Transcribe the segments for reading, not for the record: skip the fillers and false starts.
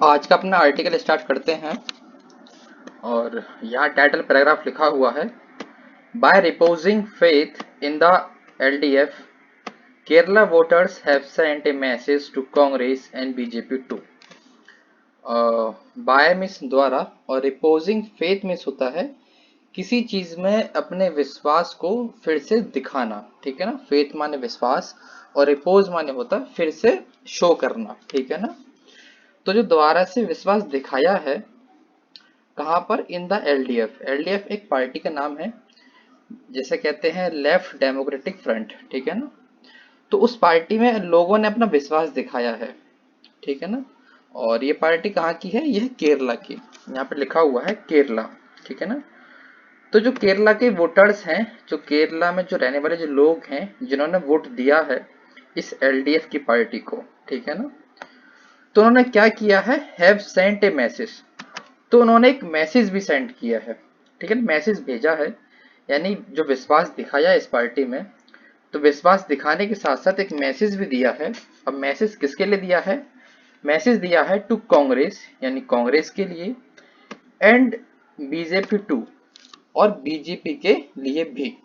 आज का अपना आर्टिकल स्टार्ट करते हैं और यहाँ टाइटल पैराग्राफ लिखा हुआ है by reposing faith in the LDF Kerala voters have sent a message to Congress and BJP too. By means द्वारा और रिपोजिंग फेथ मीन्स होता है किसी चीज में अपने विश्वास को फिर से दिखाना, ठीक है ना। फेथ माने विश्वास और रिपोज माने होता है फिर से शो करना, ठीक है ना। तो जो दोबारा से विश्वास दिखाया है कहाँ पर, इन द एलडीएफ। एलडीएफ एक पार्टी का नाम है, जैसे कहते हैं लेफ्ट डेमोक्रेटिक फ्रंट, ठीक है ना। तो उस पार्टी में लोगों ने अपना विश्वास दिखाया है, ठीक है ना। और ये पार्टी कहाँ की है, यह केरला की, यहाँ पे लिखा हुआ है केरला, ठीक है ना। तो जो केरला के वोटर्स हैं, जो केरला में जो रहने वाले जो लोग हैं जिन्होंने वोट दिया है इस एलडीएफ की पार्टी को, ठीक है ना। तो उन्होंने क्या किया है, हैव सेंट ए मैसेज। तो उन्होंने एक मैसेज भी सेंड किया है, ठीक है, मैसेज भेजा है, यानी जो विश्वास दिखाया इस पार्टी में, तो विश्वास दिखाने के साथ साथ एक मैसेज भी दिया है। अब मैसेज किसके लिए दिया है, मैसेज दिया है टू कांग्रेस यानी कांग्रेस के लिए, एंड बीजेपी टू और बीजेपी के लिए भी,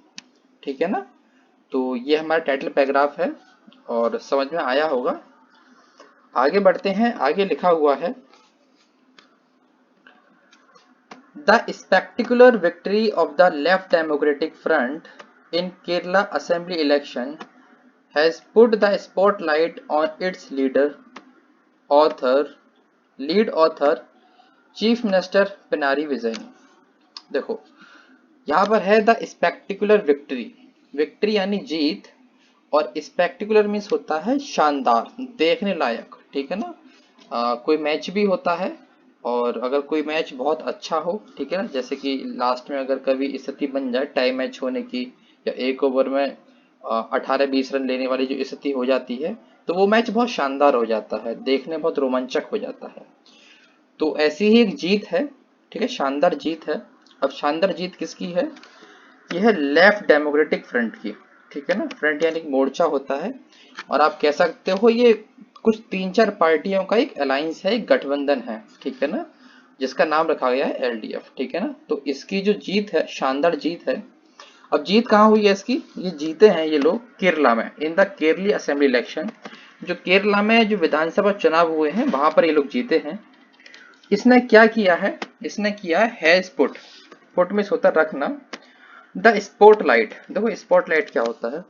ठीक है ना। तो ये हमारा टाइटल पैराग्राफ है और समझ में आया होगा। आगे बढ़ते हैं, आगे लिखा हुआ है The spectacular victory of the Left Democratic Front in Kerala Assembly election has put the spotlight on its lead author, Chief Minister Pinarayi Vijayan। देखो यहाँ पर है द स्पेक्टिकुलर विक्ट्री, विक्ट्री यानी जीत, और स्पेक्टिकुलर मीन्स होता है शानदार, देखने लायक, ठीक है ना। कोई मैच भी होता है, और अगर कोई मैच बहुत अच्छा हो, ठीक है ना, जैसे कि लास्ट में अगर कभी स्थिति बन जाए टाई मैच होने की, या एक ओवर में 18-20 रन लेने वाली जो स्थिति हो जाती है, तो वो मैच बहुत शानदार हो जाता है, देखने बहुत रोमांचक हो जाता है। तो ऐसी ही एक जीत है, ठीक है, शानदार जीत है। अब शानदार जीत किसकी है, यह है लेफ्ट डेमोक्रेटिक फ्रंट की, ठीक है ना। फ्रंट यानी मोर्चा होता है, और आप कह सकते हो ये कुछ 3-4 पार्टियों का एक अलायंस है, एक गठबंधन है, ठीक है ना, जिसका नाम रखा गया है एलडीएफ, ठीक है ना। तो इसकी जो जीत है, शानदार जीत है। अब जीत कहाँ हुई है इसकी, ये जीते हैं ये लोग केरला में, in the Kerli assembly election. जो केरला में जो विधानसभा चुनाव हुए हैं वहां पर ये लोग जीते हैं। इसने क्या किया है, इसने किया है हैज पुट, पुट में होता रखना, द स्पॉटलाइट। देखो स्पॉटलाइट क्या होता है,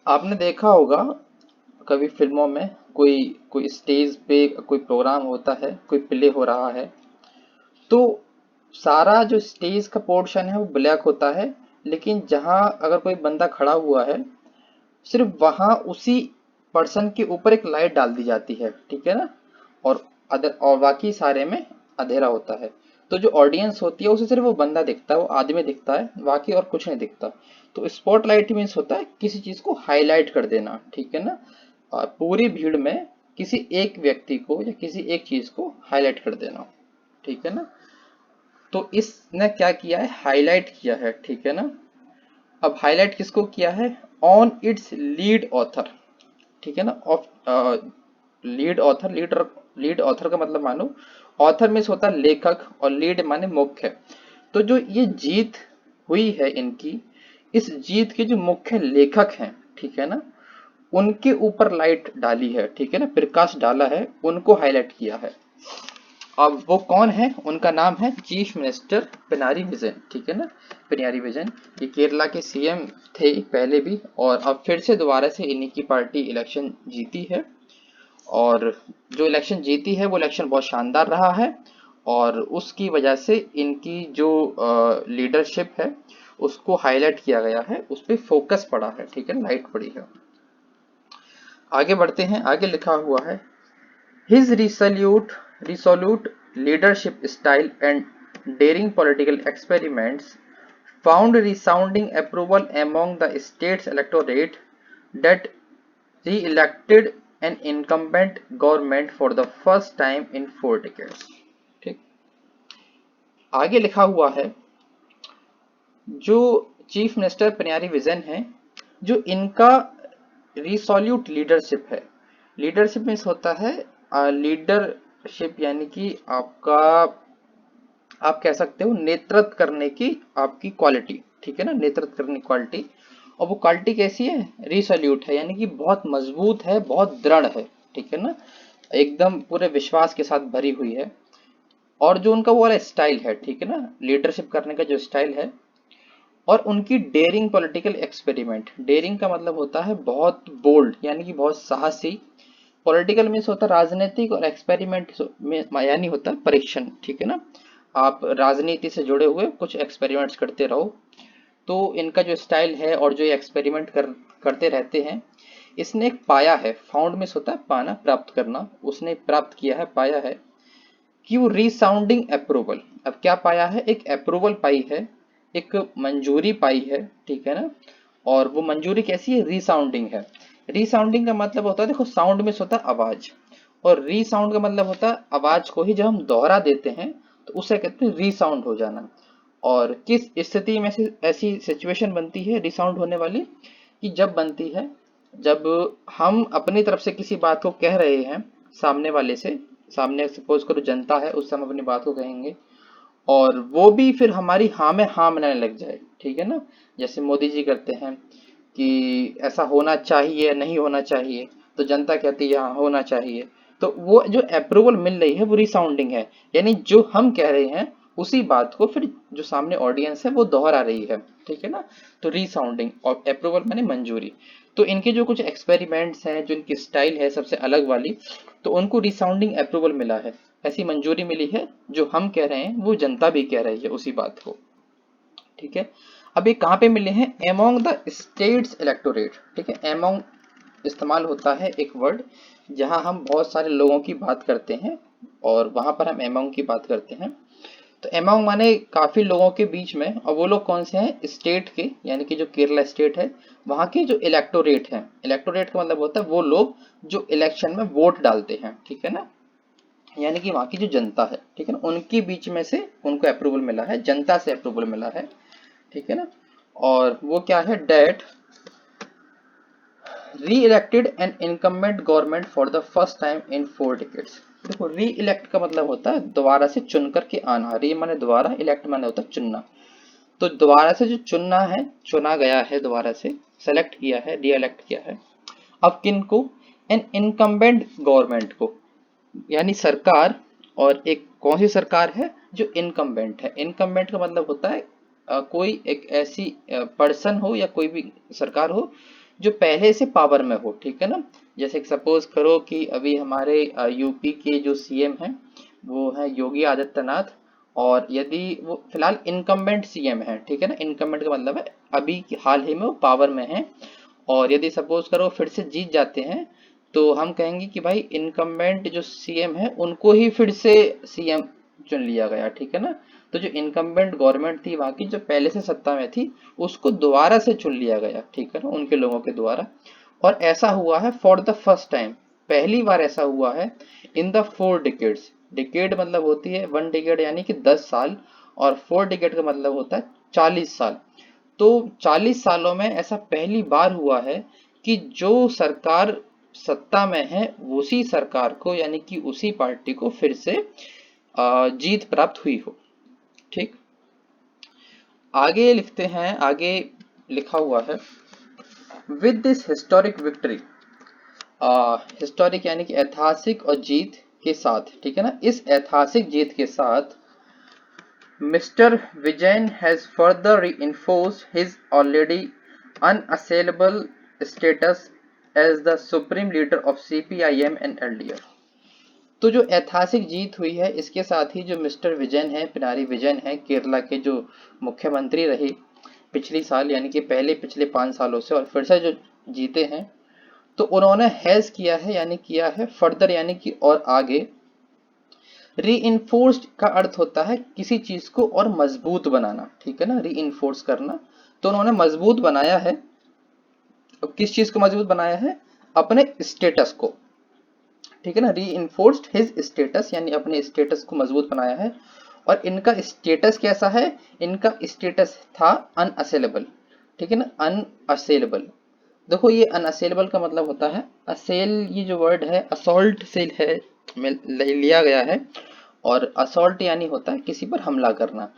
आपने देखा होगा कभी फिल्मों में कोई कोई स्टेज पे कोई प्रोग्राम होता है, कोई प्ले हो रहा है, तो सारा जो स्टेज का पोर्शन है वो ब्लैक होता है, लेकिन जहां अगर कोई बंदा खड़ा हुआ है सिर्फ वहां उसी पर्सन के ऊपर एक लाइट डाल दी जाती है, ठीक है ना। और अदर और बाकी सारे में अंधेरा होता है। तो जो ऑडियंस होती है उसे सिर्फ वो बंदा दिखता है, वो आदमी दिखता है, बाकी और कुछ नहीं दिखता। तो स्पॉटलाइट मीन्स होता है किसी चीज को हाईलाइट कर देना, ठीक है ना। और पूरी भीड़ में किसी एक व्यक्ति को या किसी एक चीज को हाईलाइट कर देना, ठीक है ना। तो इसने क्या किया है, हाईलाइट किया है, ठीक है ना। अब हाईलाइट किसको किया है, ऑन इट्स लीड ऑथर, ठीक है ना। Of lead author, lead author का मतलब मानो, ऑथर मीन्स होता है लेखक और लीड माने मुख्य। तो जो ये जीत हुई है इनकी, इस जीत के जो मुख्य लेखक हैं, ठीक है ना, उनके ऊपर लाइट डाली है, ठीक है ना, प्रकाश डाला है, उनको हाईलाइट किया है। अब वो कौन है, उनका नाम है चीफ मिनिस्टर पिनारी विजयन, ठीक है ना। पिनारी विजयन ये केरला के सीएम थे पहले भी, और अब फिर से दोबारा से इन्हीं की पार्टी इलेक्शन जीती है। और जो इलेक्शन जीती है वो इलेक्शन बहुत शानदार रहा है, और उसकी वजह से इनकी जो लीडरशिप है उसको हाईलाइट किया गया है, उस पर फोकस पड़ा है, ठीक है, लाइट पड़ी है। आगे बढ़ते हैं, आगे लिखा हुआ है His resolute leadership style and daring political experiments found resounding approval among the state's electorate that re-elected an incumbent government for the first time in 4 decades। ठीक, आगे लिखा हुआ है जो चीफ मिनिस्टर पिनारी विजयन है, जो इनका रिसोल्यूट लीडरशिप है। लीडरशिप मीन्स होता है लीडर, लीडरशिप यानी कि आपका, आप कह सकते हो नेतृत्व करने की आपकी क्वालिटी, ठीक है ना, नेतृत्व करने की क्वालिटी। और वो क्वालिटी कैसी है, रिसोल्यूट है, यानी कि बहुत मजबूत है, बहुत दृढ़ है, ठीक है ना, एकदम पूरे विश्वास के साथ भरी हुई है। और जो उनका वो वाला स्टाइल है, ठीक है ना, लीडरशिप करने का जो स्टाइल है, और उनकी डेयरिंग पॉलिटिकल एक्सपेरिमेंट, डेयरिंग का मतलब होता है बहुत बोल्ड, यानी कि बहुत साहसी। पॉलिटिकल मीन्स होता है राजनीतिक, और एक्सपेरिमेंट में यानी होता है परीक्षण, ठीक है ना, आप राजनीति से जुड़े हुए कुछ एक्सपेरिमेंट्स करते रहो। तो इनका जो स्टाइल है और जो ये एक्सपेरिमेंट करते रहते हैं, इसने एक पाया है, फाउंड मीन्स होता है पाना, प्राप्त करना, उसने प्राप्त किया है, पाया है कि वो रीसाउंडिंग अप्रूवल। अब क्या पाया है, एक अप्रूवल पाई है, एक मंजूरी पाई है, ठीक है ना। और वो मंजूरी कैसी है, रीसाउंडिंग है। रीसाउंडिंग का मतलब होता है, देखो साउंड में होता है आवाज, और रीसाउंड का मतलब होता है आवाज को ही जब हम दोहरा देते हैं तो उसे कहते हैं रीसाउंड हो जाना। और किस स्थिति में से ऐसी सिचुएशन बनती है रीसाउंड होने वाली, कि जब बनती है, जब हम अपनी तरफ से किसी बात को कह रहे हैं सामने वाले से, सामने सपोज करो जनता है, उस समय अपनी बात को कहेंगे, और वो भी फिर हमारी हाँ में हाँ मिलाने लग जाए, ठीक है ना। जैसे मोदी जी करते हैं कि ऐसा होना चाहिए, नहीं होना चाहिए, तो जनता कहती है हाँ होना चाहिए। तो वो जो अप्रूवल मिल रही है वो रिसाउंडिंग है, यानी जो हम कह रहे हैं उसी बात को फिर जो सामने ऑडियंस है वो दोहरा रही है, ठीक है ना। तो रिसाउंडिंग और अप्रूवल माने मंजूरी। तो इनके जो कुछ एक्सपेरिमेंट्स हैं, जो इनकी स्टाइल है सबसे अलग वाली, तो उनको रिसाउंडिंग अप्रूवल मिला है, ऐसी मंजूरी मिली है, जो हम कह रहे हैं वो जनता भी कह रही है उसी बात को, ठीक है। अब ये कहाँ पे मिले हैं, एमोंग द स्टेट्स इलेक्टोरेट, ठीक है। एमोंग इस्तेमाल होता है एक वर्ड जहां हम बहुत सारे लोगों की बात करते हैं, और वहां पर हम एमोंग की बात करते हैं। तो एमोंग माने काफी लोगों के बीच में, और वो लोग कौन से हैं, स्टेट के, यानी कि जो केरला स्टेट है वहां के जो इलेक्टोरेट हैं, इलेक्टोरेट का मतलब होता है वो लोग जो इलेक्शन में वोट डालते हैं, ठीक है ना, यानी कि वहां की जो जनता है, ठीक है ना, उनके बीच में से उनको अप्रूवल मिला है, जनता से अप्रूवल मिला है, ठीक है ना। और वो क्या है, that reelected an incumbent government for the first time in 4 decades. देखो री इलेक्ट का मतलब होता है दोबारा से चुन करके आना, री माने दोबारा, इलेक्ट माने होता है चुनना। तो दोबारा से जो चुनना है, चुना गया है दोबारा से, सेलेक्ट किया है, री इलेक्ट किया है। अब किन को, एन इनकम्बेंट गवर्नमेंट को, यानी सरकार। और एक कौन सी सरकार है, जो इनकम्बेंट है। इनकम्बेंट का मतलब होता है कोई एक ऐसी पर्सन हो या कोई भी सरकार हो जो पहले से पावर में हो, ठीक है ना। जैसे सपोज करो कि अभी हमारे यूपी के जो सीएम हैं वो है योगी आदित्यनाथ, और यदि वो फिलहाल इनकम्बेंट सीएम है, ठीक है ना, इनकम्बेंट का मतलब है अभी हाल ही में वो पावर में है। और यदि सपोज करो फिर से जीत जाते हैं, तो हम कहेंगे कि भाई इनकम्बेंट जो सीएम है उनको ही फिर से सीएम चुन लिया गया, ठीक है ना। तो जो इनकम्बेंट गवर्नमेंट थी वहां की, जो पहले से सत्ता में थी, उसको दोबारा से चुन लिया गया, ठीक है ना, उनके लोगों के द्वारा। और ऐसा हुआ है फॉर द फर्स्ट टाइम, पहली बार ऐसा हुआ है, इन द 4 डिकेड्स। डिकेड मतलब होती है 1 डिकेड यानी कि 10 साल, और 4 डिकेड का मतलब होता है 40 साल। तो 40 सालों में ऐसा पहली बार हुआ है कि जो सरकार सत्ता में है उसी सरकार को, यानी कि उसी पार्टी को फिर से जीत प्राप्त हुई हो, ठीक। आगे लिखते हैं, आगे लिखा हुआ है, with this historic victory, historic यानी कि ऐतिहासिक और जीत के साथ, ठीक है ना, इस ऐतिहासिक जीत के साथ Mr. Vijayan has further reinforced his already unassailable status as the supreme leader of CPIM and LDF। तो जो ऐतिहासिक जीत हुई है, इसके साथ ही जो मिस्टर विजयन है, पिनारी विजयन है, केरला के जो मुख्यमंत्री रहे पिछली साल, यानी कि पहले पिछले 5 सालों से, और फिर से जो जीते हैं, तो उन्होंने हैज किया है, यानी किया है, फर्दर यानी कि और आगे। रीइंफोर्स्ड का अर्थ होता है किसी चीज को और मजबूत बनाना, ठीक है ना, रीइंफोर्स करना। तो उन्होंने मजबूत बनाया है। अब किस चीज को मजबूत बनाया है, अपने स्टेटस को, ठीक है ना, रीइंफोर्स्ड हिज स्टेटस, यानी अपने स्टेटस को मजबूत बनाया है। और इनका स्टेटस कैसा है, इनका स्टेटस था अनअसेलेबल, ठीक है ना, अनअसेलेबल। देखो ये अनअसेलेबल का मतलब होता है, असेल ये जो वर्ड है असॉल्ट से है लिया गया है। और असॉल्ट यानी होता है किसी पर हमला करना,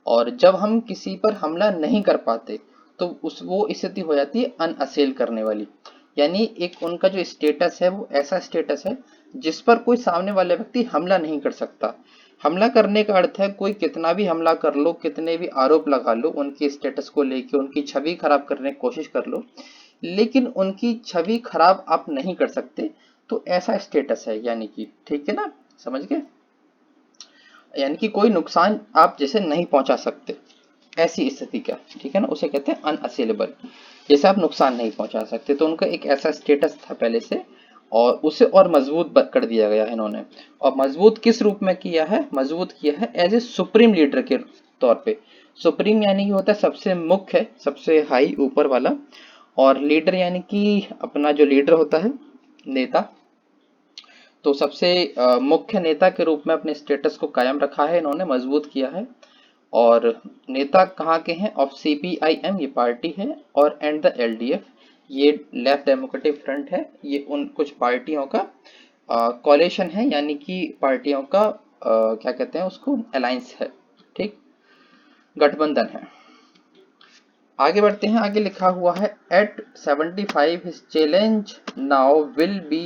और जब हम किसी पर हमला नहीं कर पाते तो उस वो स्थिति हो जाती है अनअसेल करने वाली। यानी एक उनका जो स्टेटस है वो ऐसा स्टेटस है जिस पर कोई सामने वाला व्यक्ति हमला नहीं कर सकता। हमला करने का अर्थ है कोई कितना भी हमला कर लो, कितने भी आरोप लगा लो, उनके स्टेटस को लेके उनकी छवि खराब करने की कोशिश कर लो, लेकिन उनकी छवि खराब आप नहीं कर सकते। तो ऐसा स्टेटस है, यानी कि ठीक है ना, समझ गए? यानी कि कोई नुकसान आप जैसे नहीं पहुंचा सकते, ऐसी स्थिति का, ठीक है ना, उसे कहते हैं अनअसेलेबल। जैसे आप नुकसान नहीं पहुंचा सकते, तो उनका एक ऐसा स्टेटस था पहले से, और उसे और मजबूत कर दिया गया है इन्होंने। और मजबूत किस रूप में किया है? मजबूत किया है एज ए सुप्रीम लीडर के तौर पे। सुप्रीम यानी कि होता है सबसे मुख्य, सबसे हाई, ऊपर वाला, और लीडर यानी कि अपना जो लीडर होता है, नेता। तो सबसे मुख्य नेता के रूप में अपने स्टेटस को कायम रखा है इन्होंने, मजबूत किया है। और नेता कहाँ के हैं? ऑफ CPIM, ये पार्टी है, और एंड द LDF, ये लेफ्ट डेमोक्रेटिक फ्रंट है। ये उन कुछ पार्टियों का कॉलेशन है, यानी कि पार्टियों का क्या कहते हैं उसको, अलायंस है, ठीक, गठबंधन है। आगे बढ़ते हैं, आगे लिखा हुआ है at 75 his challenge now will be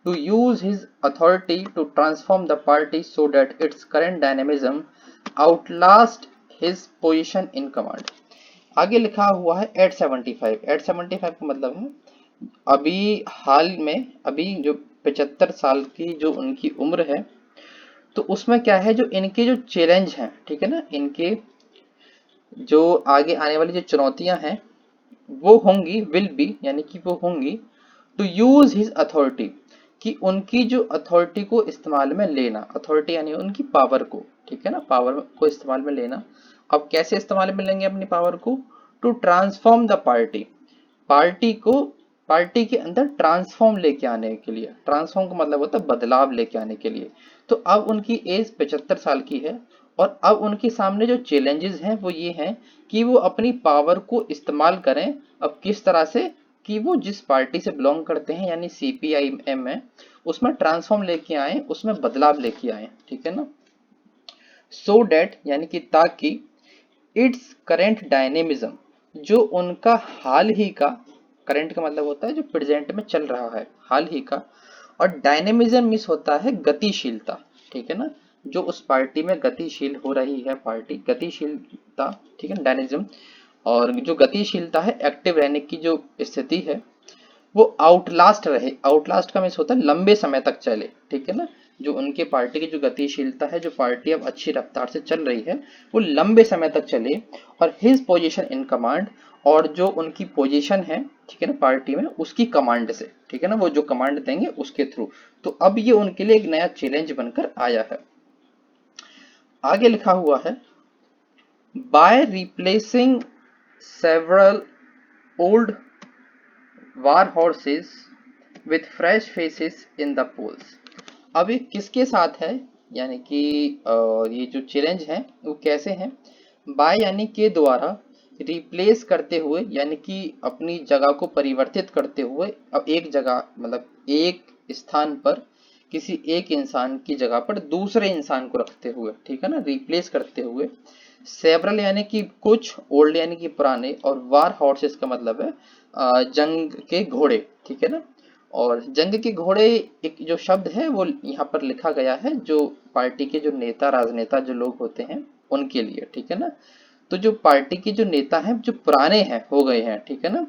to use his authority to transform the party so that its current dynamism outlast his position in command। आगे लिखा हुआ है एट 75। एट 75 का मतलब है अभी हाल में, अभी जो 75 साल की जो उनकी उम्र है, तो उसमें क्या है, जो इनके जो चैलेंज हैं, ठीक है ना, इनके जो आगे आने वाली जो चुनौतियां हैं वो होंगी, विल बी यानी कि वो होंगी, टू यूज हिज अथॉरिटी, कि उनकी जो अथॉरिटी को इस्तेमाल में लेना, अथॉरिटी यानी उनकी पावर को, ठीक है ना, पावर को इस्तेमाल में लेना। अब कैसे इस्तेमाल में लेंगे अपनी पावर को? To transform the party, party को, पार्टी के अंदर ट्रांसफॉर्म लेके आने के लिए। ट्रांसफॉर्म का मतलब होता है बदलाव लेके आने के लिए। तो अब उनकी एज 75 साल की है, और अब उनके सामने जो चैलेंजेस हैं वो ये हैं कि वो अपनी पावर को इस्तेमाल करें। अब किस तरह से? कि वो जिस पार्टी से बिलोंग करते हैं, यानी CPIM है, उसमें ट्रांसफॉर्म लेके आए, उसमें बदलाव लेके आए, ठीक है ना। सो डेट यानी कि ताकि, इट्स करेंट डायनेमिज्म, जो उनका हाल ही का, करंट का मतलब होता है जो प्रेजेंट में चल रहा है, हाल ही का, और डायनेमिज्म मिस होता है गतिशीलता, ठीक है ना, जो उस पार्टी में गतिशील हो रही है, पार्टी गतिशीलता, ठीक है, डायनेमिज्म। और जो गतिशीलता है, एक्टिव रहने की जो स्थिति है, वो आउटलास्ट रहे। आउटलास्ट का मीन्स होता है लंबे समय तक चले, ठीक है ना। जो उनके पार्टी की जो गतिशीलता है, जो पार्टी अब अच्छी रफ्तार से चल रही है, वो लंबे समय तक चले। और हिज पोजीशन इन कमांड, और जो उनकी पोजीशन है, ठीक है ना, पार्टी में, उसकी कमांड से, ठीक है ना, वो जो कमांड देंगे उसके थ्रू। तो अब ये उनके लिए एक नया चैलेंज बनकर आया है। आगे लिखा हुआ है by replacing several old war horses with fresh faces in the polls. अब ये किसके साथ है? यानी कि ये जो चैलेंज है वो कैसे हैं? बाय यानी के द्वारा, रिप्लेस करते हुए यानी कि अपनी जगह को परिवर्तित करते हुए, अब एक जगह मतलब एक स्थान पर किसी एक इंसान की जगह पर दूसरे इंसान को रखते हुए, ठीक है ना, रिप्लेस करते हुए। सेवरल यानी कि कुछ, ओल्ड यानी कि पुराने, और वार हॉर्सेस का मतलब है जंग के घोड़े, ठीक है ना। और जंग के घोड़े एक जो शब्द है वो यहाँ पर लिखा गया है जो पार्टी के जो नेता, राजनेता जो लोग होते हैं उनके लिए, ठीक है ना। तो जो पार्टी के जो नेता हैं, जो पुराने हैं, हो गए हैं, ठीक है ना,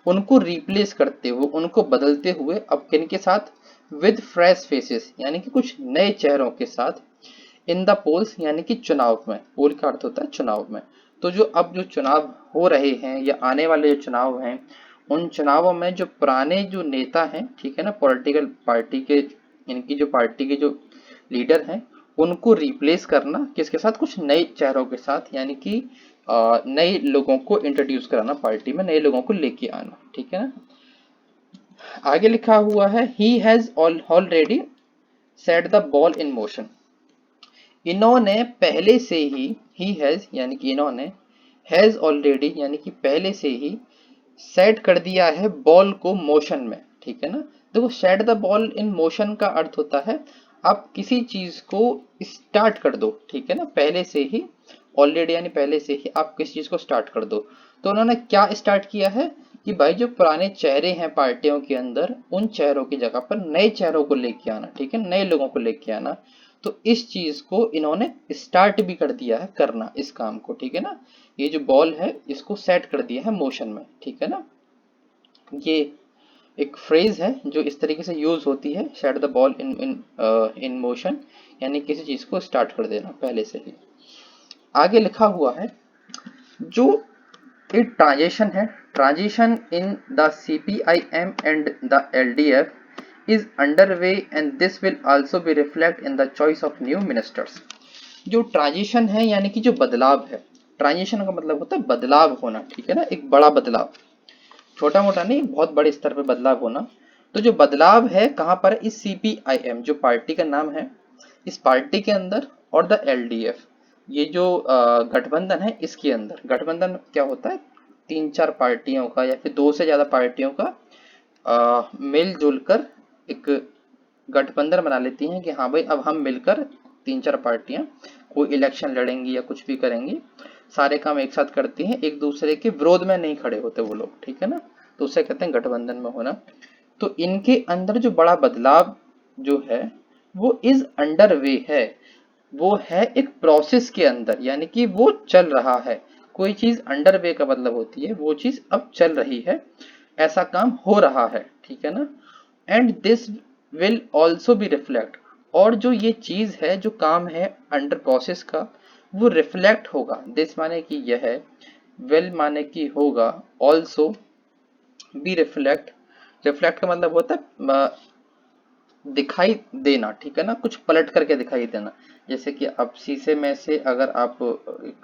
उनको रिप्लेस करते हुए, उनको बदलते हुए, अब किनके साथ? विद फ्रेश फेसेस यानी कि कुछ नए चेहरों के साथ, इन द पोल्स यानी कि चुनाव में, पोल का अर्थ होता है चुनाव में। तो जो अब जो चुनाव हो रहे हैं या आने वाले जो चुनाव हैं, उन चुनावों में जो पुराने जो नेता हैं, ठीक है ना, पॉलिटिकल पार्टी के, इनकी जो पार्टी के जो लीडर हैं, उनको रिप्लेस करना किसके साथ? कुछ नए चेहरों के साथ, यानी कि नए लोगों को इंट्रोड्यूस कराना, पार्टी में नए लोगों को लेके आना, ठीक है ना। आगे लिखा हुआ है he has already set the ball in motion. इन्होंने पहले से ही हैज यानी कि इन्होंने, हैज ऑलरेडी यानी कि पहले से ही, सेट कर दिया है बॉल को मोशन में, ठीक है ना। देखो set the ball in motion का अर्थ होता है आप किसी चीज को स्टार्ट कर दो, ठीक है ना, पहले से ही, ऑलरेडी यानी पहले से ही आप किसी चीज को स्टार्ट कर दो। तो उन्होंने क्या स्टार्ट किया है कि भाई जो पुराने चेहरे हैं पार्टियों के अंदर, उन चेहरों की जगह पर नए चेहरों को लेके आना, ठीक है, नए लोगों को लेके आना। तो इस चीज को इन्होंने स्टार्ट भी कर दिया है करना इस काम को, ठीक है ना। ये जो बॉल है इसको सेट कर दिया है मोशन में, ठीक है ना। ये एक फ्रेज है जो इस तरीके से यूज होती है, set the ball in in in motion, यानी किसी चीज को स्टार्ट कर देना पहले से ही। आगे लिखा हुआ है जो एक ट्रांजिशन है, transition in the CPIM and the LDF is under way and this will also be reflect in the choice of new ministers. जो ट्रांजिशन है यानी कि जो बदलाव है, ट्रांजिशन का मतलब होता है बदलाव होना, ठीक है ना, एक बड़ा बदलाव, छोटा मोटा नहीं, बहुत बड़े स्तर पे बदलाव होना। तो जो बदलाव है कहाँ पर, इस CPIM जो पार्टी का नाम है, इस पार्टी के अंदर, और द LDF ये जो गठबंधन है इसके अंदर। गठबंधन क्या होता है, 3-4 पार्टियों का या फिर 2 से ज्यादा पार्टियों का मिलजुल कर एक गठबंधन बना लेती हैं कि हाँ भाई अब हम मिलकर 3-4 पार्टियां कोई इलेक्शन लड़ेंगी या कुछ भी करेंगी, सारे काम एक साथ करती हैं, एक दूसरे के विरोध में नहीं खड़े होते वो लोग, ठीक है ना। तो उसे कहते हैं गठबंधन में होना। तो इनके अंदर जो बड़ा बदलाव जो है वो इज अंडर वे है, वो है एक प्रोसेस के अंदर, यानी कि वो चल रहा है। कोई चीज अंडर वे का मतलब होती है वो चीज अब चल रही है, ऐसा काम हो रहा है, ठीक है ना। And this will also be reflect, और जो ये चीज है जो काम है अंडर प्रोसेस का वो रिफ्लेक्ट होगा। दिस माने कि यह है, विल माने कि होगा, ऑल्सो बी रिफ्लेक्ट, रिफ्लेक्ट का मतलब होता है दिखाई देना, ठीक है ना, कुछ पलट करके दिखाई देना। जैसे कि आप शीशे में से अगर आप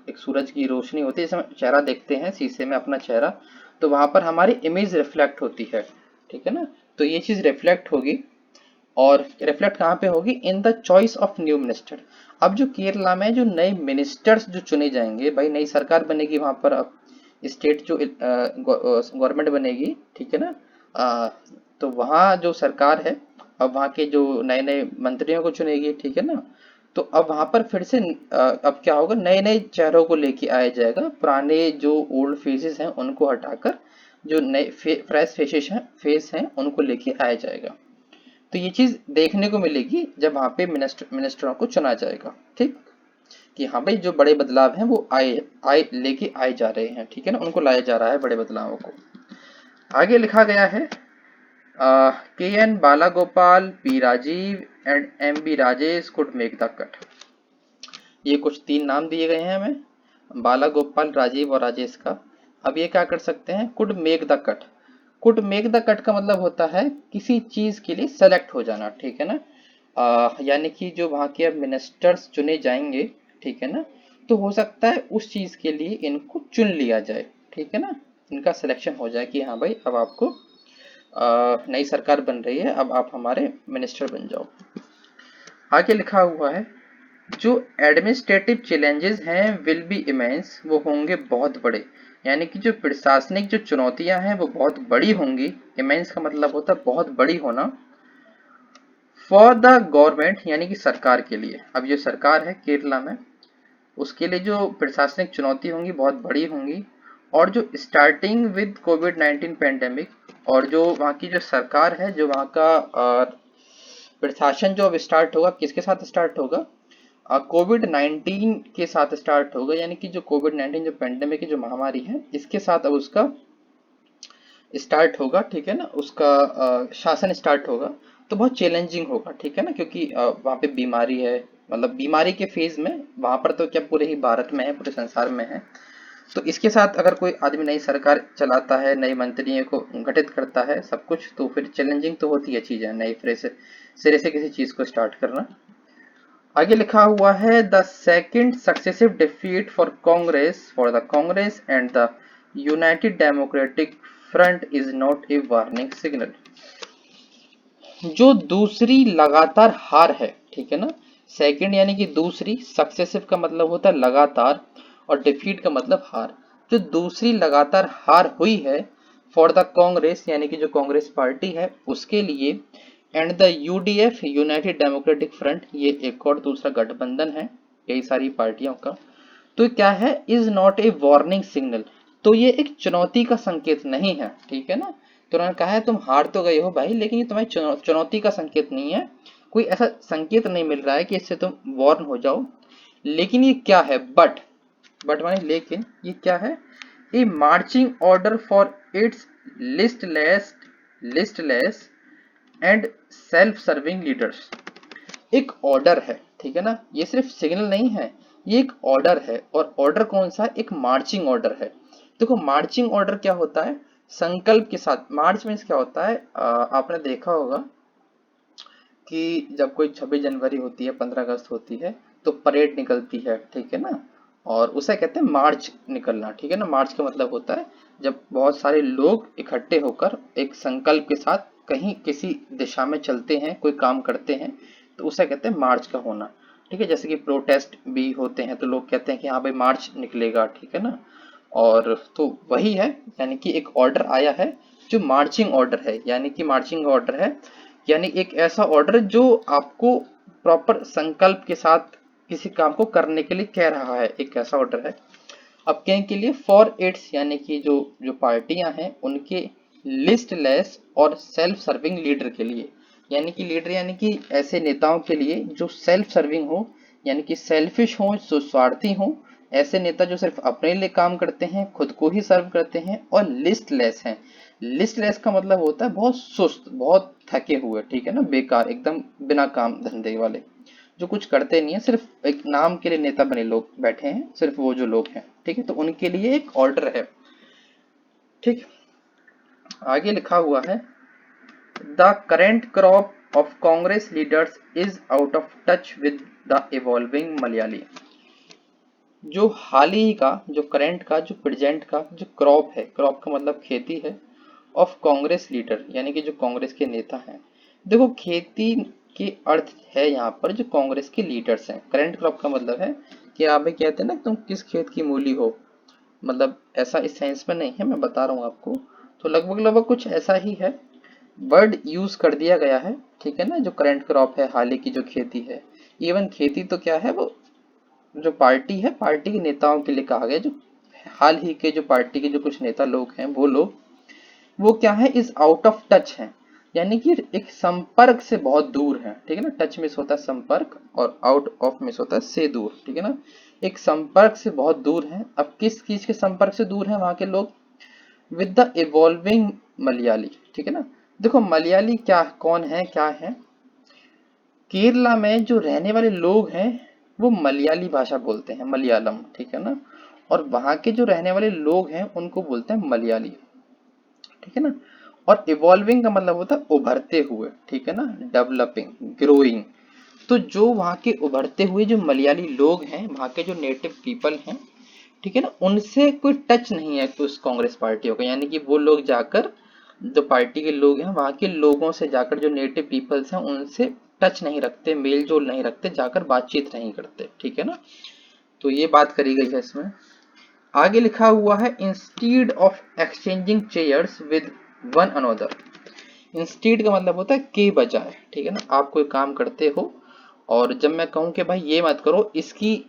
एक सूरज की रोशनी होती है, जैसे हम चेहरा देखते हैं शीशे में अपना चेहरा, तो वहां पर हमारी इमेज रिफ्लेक्ट होती है, ठीक है ना। तो ये चीज रिफ्लेक्ट होगी, और रिफ्लेक्ट कहाँ पे होगी, in the choice of new minister. अब जो केरला में जो नए मिनिस्टर्स जो चुने जाएंगे, भाई नई सरकार बनेगी वहां पर, अब स्टेट जो गवर्नमेंट बनेगी, ठीक है ना। तो वहाँ जो सरकार है अब वहाँ के जो नए नए मंत्रियों को चुनेगी, ठीक है ना। तो अब वहां पर फिर से अब क्या होगा, नए नए चेहरों को लेके आया जाएगा, पुराने जो ओल्ड फेसेस हैं उनको हटाकर जो नए फ्रेश फेस हैं उनको लेके आया जाएगा। तो ये चीज देखने को मिलेगी जब वहां पे मिनिस्टरों को चुना जाएगा, ठीक, कि हाँ भाई जो बड़े बदलाव हैं वो आए लेके आए जा रहे हैं, ठीक है ना, उनको लाया जा रहा है बड़े बदलावों को। आगे लिखा गया है KN Balagopal, P Rajeev and MB Rajesh could make the cut. ये कुछ 3 नाम दिए गए हैं हमें, बालागोपाल, राजीव और राजेश का। अब ये क्या कर सकते हैं, could make the cut. Could make the cut का मतलब होता है किसी चीज के लिए सेलेक्ट हो जाना, ठीक है ना। यानी कि जो वहाँ के मिनिस्टर्स चुने जाएंगे, ठीक है ना, तो हो सकता है उस चीज के लिए इनको चुन लिया जाए, ठीक है ना, इनका सिलेक्शन हो जाए कि हाँ भाई अब आपको नई सरकार बन रही है, अब आप हमारे मिनिस्टर बन जाओ। आगे लिखा हुआ है जो एडमिनिस्ट्रेटिव चैलेंजेस हैं विल बी इमेंस, वो होंगे बहुत बड़े, यानी कि जो प्रशासनिक जो चुनौतियां हैं वो बहुत बड़ी होंगी। इमेंस का मतलब होता है बहुत बड़ी होना। फॉर द गवर्नमेंट यानी कि सरकार के लिए, अब जो सरकार है केरला में उसके लिए जो प्रशासनिक चुनौती होंगी बहुत बड़ी होंगी। और जो स्टार्टिंग विद कोविड-19 पैंडेमिक, और जो वहाँ की जो सरकार है, जो वहाँ का प्रशासन जो अब स्टार्ट होगा, किसके साथ स्टार्ट होगा, कोविड-19 के साथ स्टार्ट होगा, यानी कि जो कोविड-19 जो पैंडेमिक की जो महामारी है इसके साथ अब उसका स्टार्ट होगा, ठीक है ना, उसका शासन स्टार्ट होगा। तो बहुत चैलेंजिंग होगा, ठीक है ना, क्योंकि वहाँ पे बीमारी है, मतलब बीमारी के फेज में वहां पर तो क्या पूरे ही भारत में है, पूरे संसार में है। तो इसके साथ अगर कोई आदमी नई सरकार चलाता है, नए मंत्रियों को गठित करता है सब कुछ, तो फिर चैलेंजिंग तो होती है चीज है, नई सिरे से किसी चीज को स्टार्ट करना। आगे लिखा हुआ है the second successive defeat for the Congress and the United democratic front is not a warning signal. जो दूसरी लगातार हार है, ठीक है ना, सेकंड यानी कि दूसरी, सक्सेसिव का मतलब होता है लगातार, और डिफीट का मतलब हार। जो दूसरी लगातार हार हुई है फॉर द कांग्रेस यानी कि जो कांग्रेस पार्टी है उसके लिए, and the UDF United democratic front, ये एक और दूसरा गठबंधन है यही सारी पार्टियों का, तो क्या है, is not a warning signal, तो ये एक चुनौती का संकेत नहीं है, ठीक है ना। तो उन्होंने कहा है तुम हार तो गए हो भाई, लेकिन ये तुम्हारी चुनौती का संकेत नहीं है, कोई ऐसा संकेत नहीं मिल रहा है कि इससे तुम वार्न हो जाओ। लेकिन ये क्या है, बट माने लेकिन ये क्या है, a marching order for its listless and self serving leaders, एक ऑर्डर है, ठीक है ना, ये सिर्फ सिग्नल नहीं है, ये एक ऑर्डर है। और ऑर्डर कौन सा, एक मार्चिंग ऑर्डर है। देखो मार्चिंग ऑर्डर क्या होता है, संकल्प के साथ, मार्च मीन्स क्या होता है, आपने देखा होगा कि जब कोई 26 जनवरी होती है, 15 अगस्त होती है, तो परेड निकलती है, ठीक है ना, और उसे कहते हैं मार्च निकलना, ठीक है ना। मार्च का मतलब होता है जब बहुत सारे लोग इकट्ठे होकर एक संकल्प के साथ कहीं किसी दिशा में चलते हैं, कोई काम करते हैं, तो उसे कहते हैं मार्च का होना, ठीक है। जैसे कि प्रोटेस्ट भी होते हैं तो लोग कहते हैं कि हाँ भाई मार्च निकलेगा, ठीक है ना। और तो वही है, यानी कि एक ऑर्डर आया है जो मार्चिंग ऑर्डर है, यानी कि मार्चिंग ऑर्डर है, यानी एक ऐसा ऑर्डर जो आपको प्रॉपर संकल्प के साथ किसी काम को करने के लिए कह रहा है, एक ऐसा ऑर्डर है। अब क्या के लिए, फॉर इट्स यानी कि जो जो पार्टियां हैं उनके लिस्टलेस और सेल्फ सर्विंग लीडर के लिए, यानी कि लीडर यानी कि ऐसे नेताओं के लिए जो सेल्फ सर्विंग हो, यानी कि सेल्फिश हो, स्वार्थी हो, ऐसे नेता जो सिर्फ अपने लिए काम करते हैं, खुद को ही सर्व करते हैं, और लिस्टलेस हैं। लिस्टलेस का मतलब होता है बहुत सुस्त, बहुत थके हुए, ठीक है ना, बेकार, एकदम बिना काम धंधे वाले, जो कुछ करते नहीं है, सिर्फ एक नाम के लिए नेता बने लोग बैठे हैं, सिर्फ वो जो लोग हैं, ठीक है। तो उनके लिए एक ऑर्डर है, ठीक। आगे लिखा हुआ है, the current crop of Congress leaders is out of touch with the evolving Malayali, जो हाल ही का, जो करंट का, जो प्रेजेंट का जो क्रॉप है, क्रॉप का मतलब खेती है, ऑफ कांग्रेस लीडर यानी कि जो कांग्रेस के नेता हैं। देखो खेती के अर्थ है यहाँ पर जो कांग्रेस के लीडर्स हैं। करंट क्रॉप का मतलब है कि आप भी कहते हैं ना तुम किस खेत की मूली हो, मतलब ऐसा इस सेंस में नहीं है, मैं बता रहा हूँ आपको। तो लगभग लगभग कुछ ऐसा ही है, वर्ड यूज कर दिया गया है, ठीक है ना। जो करंट क्रॉप है, हाल ही की जो खेती है, इवन खेती तो क्या है, वो जो पार्टी है, पार्टी के नेताओं के लिए कहा गया, जो हाल ही के जो पार्टी के जो कुछ नेता लोग हैं, वो लोग, वो क्या है, इस आउट ऑफ टच है, यानी कि एक संपर्क से बहुत दूर है, ठीक है ना। टच मिस होता है संपर्क, और आउट ऑफ मिस होता है से दूर, ठीक है ना। एक संपर्क से बहुत दूर है। अब किस चीज के संपर्क से दूर है वहां के लोग, विद द इवॉल्विंग मलयाली, ठीक है ना। देखो मलयाली क्या, कौन है, क्या है, केरला में जो रहने वाले लोग हैं वो मलयाली भाषा बोलते हैं, मलयालम, ठीक है ना। और वहां के जो रहने वाले लोग हैं उनको बोलते हैं मलयाली, ठीक है ना। और इवॉल्विंग का मतलब होता है उभरते हुए, ठीक है ना, डेवलपिंग, ग्रोइंग। तो जो वहाँ के उभरते हुए जो मलयाली लोग हैं, वहाँ के जो नेटिव पीपल हैं, ठीक है ना, उनसे कोई टच नहीं है उस कांग्रेस पार्टियों का, यानी कि वो लोग जाकर, जो पार्टी के लोग हैं वहाँ के लोगों से जाकर, जो नेटिव पीपल्स हैं उनसे टच नहीं रखते, मेल जोल नहीं रखते, जाकर बातचीत नहीं करते, ठीक है ना। तो ये बात करी गई है इसमें। आगे लिखा हुआ है, instead of exchanging chairs with one another, instead का मतलब होता है के बजाय, ठीक है ना। आप कोई काम करते हो और जब मैं कहूँ कि भाई ये मत करो, इसकी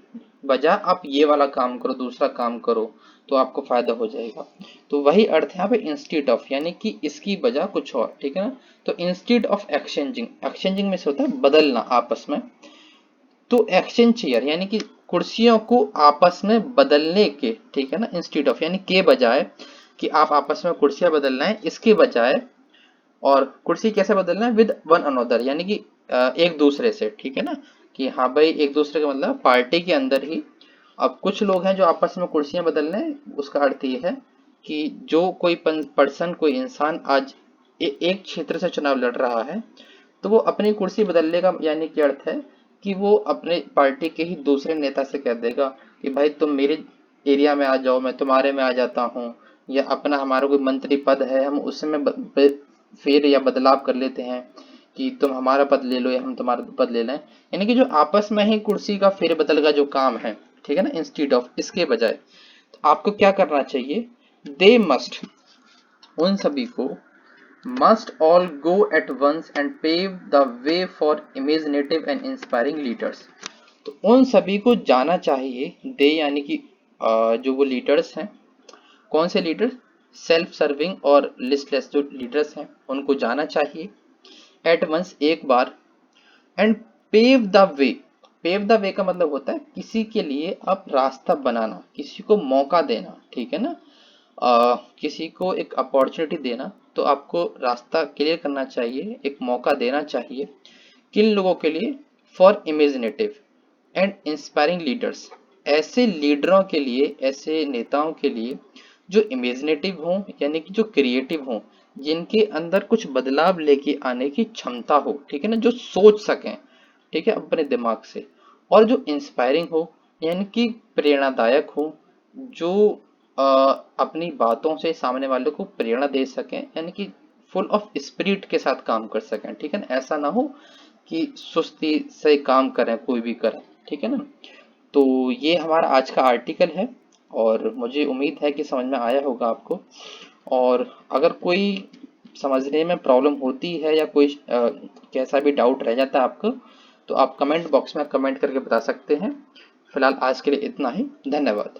बजाय आप ये वाला काम करो, दूसरा काम करो, तो आपको फायदा हो जाएगा। तो वही अर्थ है यहाँ पे इंस्टीड ऑफ, यानी कि इसकी बजाय कुछ और, ठीक है ना। तो इंस्टीड ऑफ एक्सचेंजिंग, एक्सचेंजिंग में से होता है बदलना आपस में, तो एक्सचेंज चेयर यानी कि कुर्सियों को आपस में बदलने के, ठीक है ना, इंस्टीड ऑफ यानी के बजाय, कि आप आपस में कुर्सियां बदलना है, इसके बजाय। और कुर्सी कैसे बदलना है, विद वन अनदर, यानी कि एक दूसरे से, ठीक है ना, कि हाँ भाई एक दूसरे का मतलब पार्टी के अंदर ही। अब कुछ लोग हैं जो आपस में कुर्सियां बदल रहे हैं, उसका अर्थ ये है कि जो कोई पर्सन, कोई इंसान आज एक क्षेत्र से चुनाव लड़ रहा है, तो वो अपनी कुर्सी बदलने का यानी कि अर्थ है कि वो अपने पार्टी के ही दूसरे नेता से कह देगा कि भाई तुम मेरे एरिया में आ जाओ, मैं तुम्हारे में आ जाता हूँ, या अपना हमारा कोई मंत्री पद है, हम उसमें फेर या बदलाव कर लेते हैं कि तुम हमारा पद ले लो या हम तुम्हारा पद ले लें, यानी कि जो आपस में ही कुर्सी का फेर बदल का जो काम है, ठीक है ना, इंस्टीड ऑफ, इसके बजाय। तो आपको क्या करना चाहिए, दे मस्ट, उन सभी को must all go at once and pave the way for imaginative and inspiring leaders। तो उन सभी को जाना चाहिए, दे यानी कि जो वो लीडर्स हैं, कौन से लीडर, सेल्फ सर्विंग और लिस्टलेस जो लीडर्स हैं उनको जाना चाहिए एट वंस एक बार, and pave the way. Pave the way का मतलब होता है किसी के लिए आप रास्ता बनाना, किसी को मौका देना, ठीक है ना। किसी को एक अपॉर्चुनिटी देना, तो आपको रास्ता क्लियर करना चाहिए, एक मौका देना चाहिए। किन लोगों के लिए, for imaginative and inspiring leaders, ऐसे लीडरों के लिए, ऐसे नेताओं के लिए जो इमेजिनेटिव हों यानी कि जो क्रिएटिव हों, जिनके अंदर कुछ बदलाव लेके आने की क्षमता हो, ठीक है ना, जो सोच सकें, ठीक है, अपने दिमाग से, और जो इंस्पायरिंग हो यानी कि प्रेरणादायक हो, जो अपनी बातों से सामने वालों को प्रेरणा दे सकें, यानी कि फुल ऑफ स्पिरिट के साथ काम कर सकें, ठीक है ना। ऐसा ना हो कि सुस्ती से काम करें, कोई भी करें, ठीक है ना। तो ये हमारा आज का आर्टिकल है और मुझे उम्मीद है कि समझ में आया होगा आपको। और अगर कोई समझने में प्रॉब्लम होती है या कोई कैसा भी डाउट रह जाता है आपको, तो आप कमेंट बॉक्स में कमेंट करके बता सकते हैं। फिलहाल आज के लिए इतना ही, धन्यवाद।